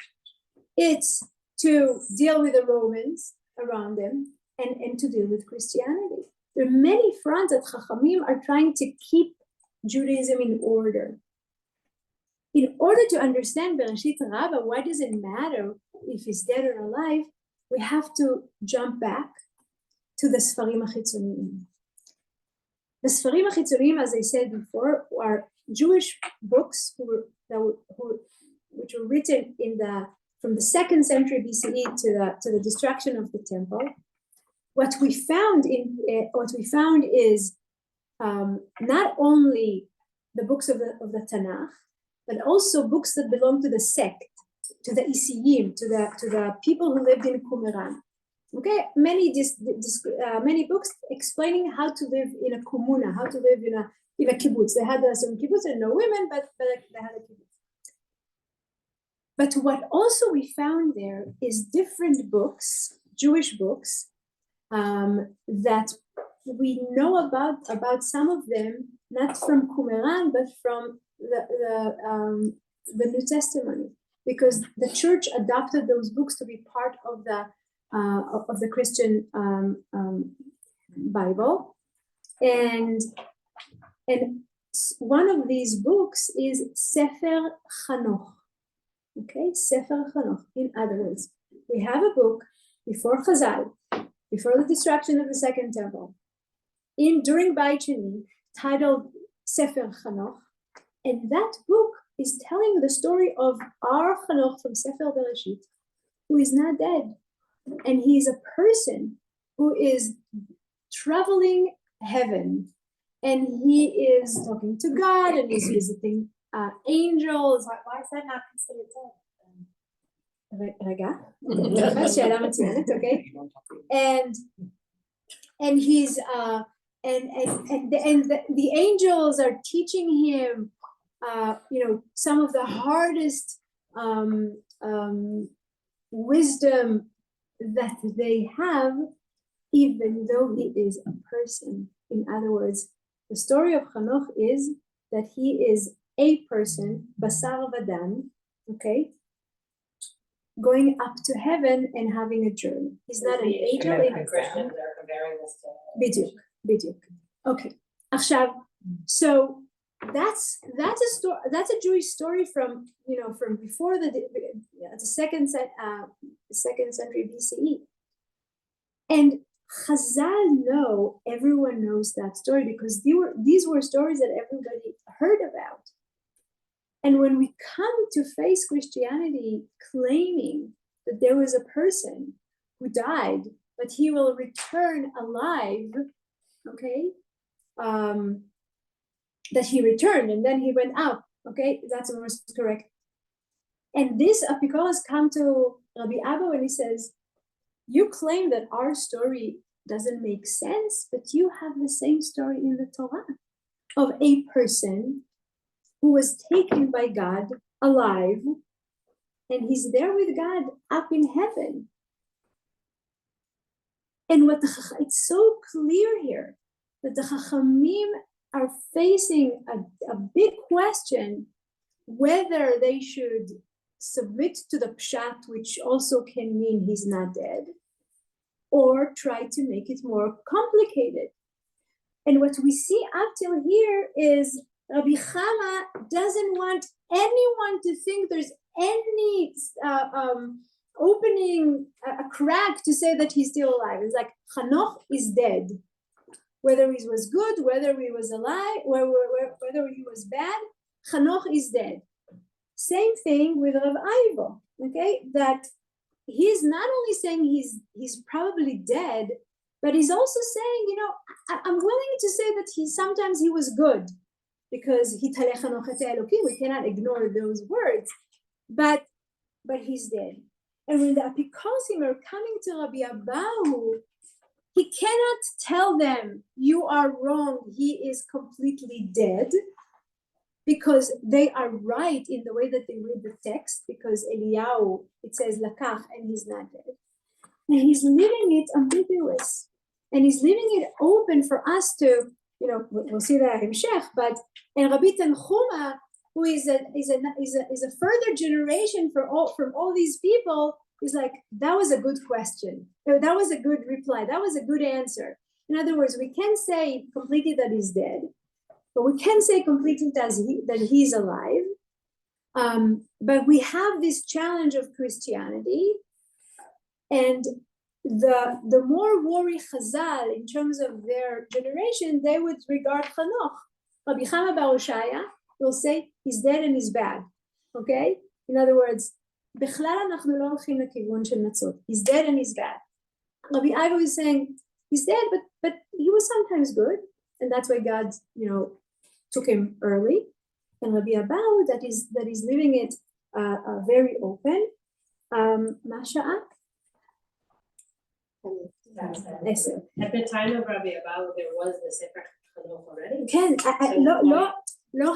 It's to deal with the Romans around them and to deal with Christianity. There are many fronts that Chachamim are trying to keep Judaism in order. In order to understand Bereshit Rabbah, why does it matter if he's dead or alive? We have to jump back to the Sfarim HaChitzoniyim. The Sfarim HaChitzoniyim, as I said before, are Jewish books which were written from the 2nd century BCE to the destruction of the temple. What we found is not only the books of the Tanakh, but also books that belong to the sect, to the Isiyim, to the people who lived in Qumran. Okay, many books explaining how to live in a komuna, how to live in a kibbutz. They had some kibbutz and no women, but they had a kibbutz. But what also we found there is different books, Jewish books, that we know about some of them, not from Qumran, but from the New Testament, because the church adopted those books to be part of the Christian Bible, and one of these books is Sefer Chanoch. Okay, Sefer Chanoch. In other words, we have a book before Chazal, before the destruction of the Second Temple, during Beit Sheni, titled Sefer Chanoch, and that book is telling the story of our Chanoch from Sefer Bereshit, who is not dead, and he is a person who is traveling heaven, and he is talking to God, and he's visiting angels. Why is that not considered dead? רגע, שאלה מצוינת, okay? And he's and the angels are teaching him some of the hardest wisdom that they have, even though he is a person. In other words, the story of Chanoch is that he is a person, basar vadan, okay, going up to heaven and having a journey. He's not an angel. Christians are comparing this to. בדיוק. Okay. עכשיו, so that's a story. That's a Jewish story from before the second century BCE, and Chazal know, everyone knows that story because these were stories that everybody heard about. And when we come to face Christianity claiming that there was a person who died, but he will return alive, okay, that he returned and then he went up, okay, that's the most correct. And this Apikoros come to Rabbi Abba and he says, you claim that our story doesn't make sense, but you have the same story in the Torah of a person who was taken by God alive, and he's there with God up in heaven. And it's so clear here that the Chachamim are facing a big question whether they should submit to the pshat, which also can mean he's not dead, or try to make it more complicated. And what we see up till here is Rabbi Chama doesn't want anyone to think there's any opening, a crack to say that he's still alive. It's like Chanoch is dead. Whether he was good, whether he was alive, whether he was bad, Chanoch is dead. Same thing with Rav Aivo, okay? That he's not only saying he's probably dead, but he's also saying, I'm willing to say that sometimes he was good, because we cannot ignore those words, but he's dead. And when the Apikosim are coming to Rabbi Abahu, he cannot tell them, you are wrong, he is completely dead, because they are right in the way that they read the text, because Eliyahu, it says lakach, and he's not dead. And he's leaving it ambiguous, and he's leaving it open for us to, we'll see that in Hemshech, but and Rabbi Tanchuma, who is a further generation from all these people, is like, that was a good question. That was a good reply. That was a good answer. In other words, we can't say completely that he's dead, but we can say completely that he's alive. But we have this challenge of Christianity, and the more worry Chazal in terms of their generation, they would regard Chanoch. Rabbi Chama Bar Oshaya will say he's dead and he's bad. Okay? In other words, בכלל אנחנו לא הולכים לכיוון של נצות. He's dead and he's bad. Rabbi Ivo is saying he's dead, but he was sometimes good, and that's why God, took him early. And Rabbi Abahu that is leaving it very open. Masha. At the time of Rabbi Abahu, there was the Sefer Chanoch already. כן, לא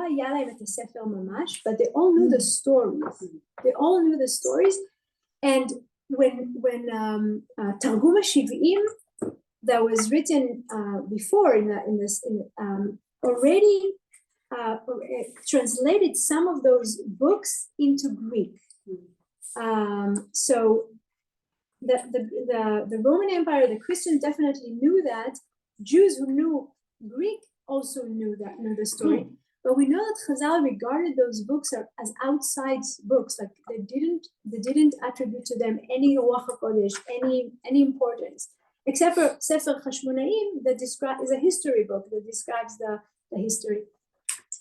היה להם את הספר ממש, but they all knew the stories. And when Targum HaShiv'im that was written before already translated some of those books into Greek. So the Roman Empire, the Christian definitely knew that. Jews who knew Greek also knew the story. But we know that Chazal regarded those books as outside books, like they didn't attribute to them any Ruach HaKodesh, any importance, except for Sefer Chashmonaim that is a history book that describes the history.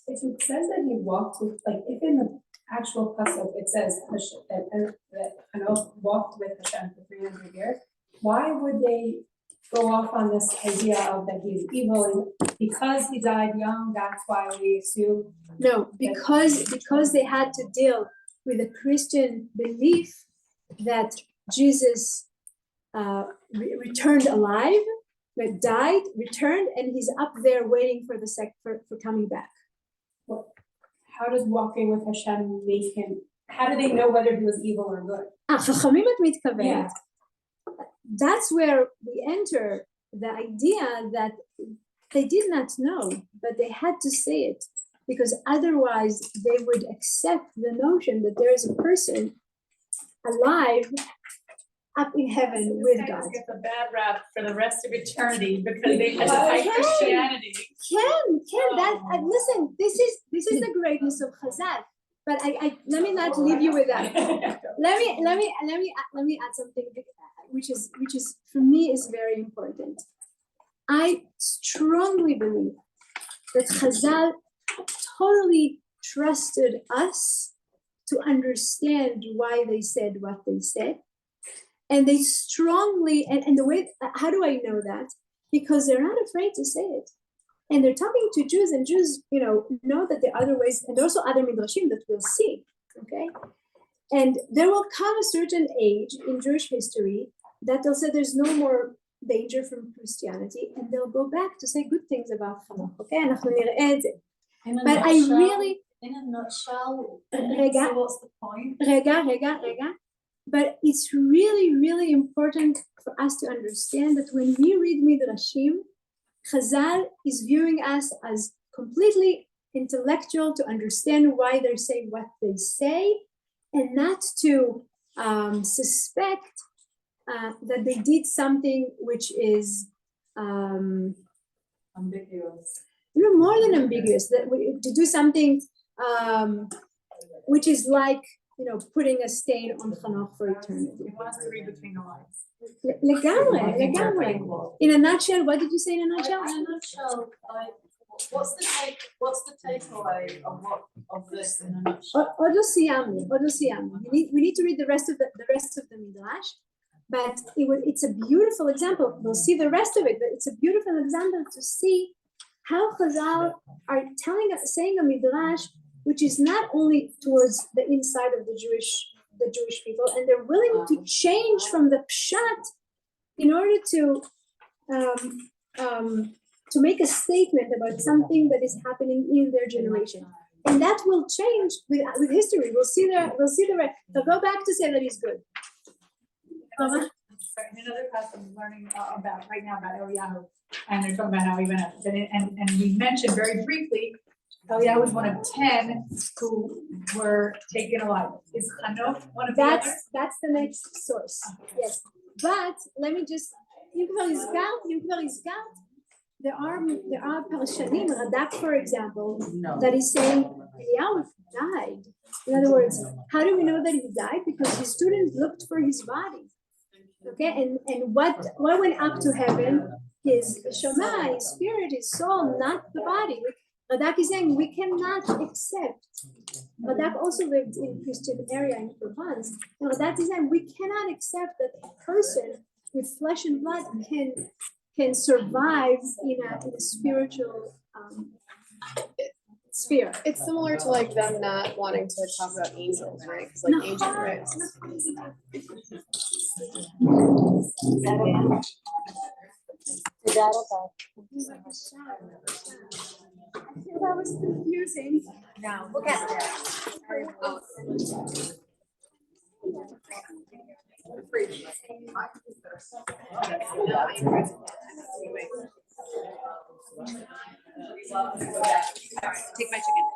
If it says that he walked with, like, if in the actual pasuk it says that Hanoch walked with Hashem for 300 years, why would they go off on this idea of that he's evil and because he died young, that's why we assume? No, because they had to deal with a Christian belief that Jesus returned alive, that died, returned, and he's up there waiting for for coming back. How does walking with Hashem make him? How do they know whether he was evil or good? חכמים את מתכוונת. Yeah. That's where we enter the idea that they did not know, but they had to say it because otherwise they would accept the notion that there is a person alive up in heaven with God. Get the bad rap for the rest of eternity because they had to fight Christianity. Listen, this is the greatness of Chazal. But I let me not leave you with that. Let me add something which is for me is very important. I strongly believe that Chazal totally trusted us to understand why they said what they said. And they strongly, and the way, how do I know that? Because they're not afraid to say it. And they're talking to Jews, and Jews, know that there are other ways, and also other midrashim that we'll see, okay? And there will come a certain age in Jewish history that they'll say there's no more danger from Christianity, and they'll go back to say good things about Hanoch, okay? אנחנו נראה את זה. But I really... In a nutshell, רגע, so what's the point? רגע. But it's really, really important for us to understand that when we read Midrashim, Chazal is viewing us as completely intellectual to understand why they say what they say, and not to suspect that they did something which is Ambiguous. more than ambiguous. To do something which is like putting a stain on Hanoch for eternity. He wants to read between the lines. לגמרי. In a nutshell, what did you say in a nutshell? In a nutshell, like, what's the takeaway of this in a nutshell? עוד לא סיימנו. We need to read the rest of the midrash, but it's a beautiful example. We'll see the rest of it, but it's a beautiful example to see how Chazal are saying a midrash which is not only towards the inside of the Jewish people, and they're willing to change from the pshat in order to make a statement about something that is happening in their generation, and that will change with history. We'll see the rest. They'll go back to say that he's good. Another class I'm learning about right now about Eliyahu, and they're talking about how he went up. And we mentioned very briefly, Eliyahu was one of 10 who were taken alive. Is Hanoch one of the others? That's the next source. Yes, but let me just. There are parshanim, Radak, for example, that is saying Eliyahu died. In other words, how do we know that he died? Because his students looked for his body. Okay, and what went up to heaven? His shama, his spirit, his soul, not the body. Radak is saying we cannot accept. Radak also lived in Christian area in Provence. And Radak is saying we cannot accept that a person with flesh and blood can survive in a spiritual sphere. It's similar to like them not wanting to talk about angels, right? Because like ancient race. That was confusing. Now, look at that. Take my chicken.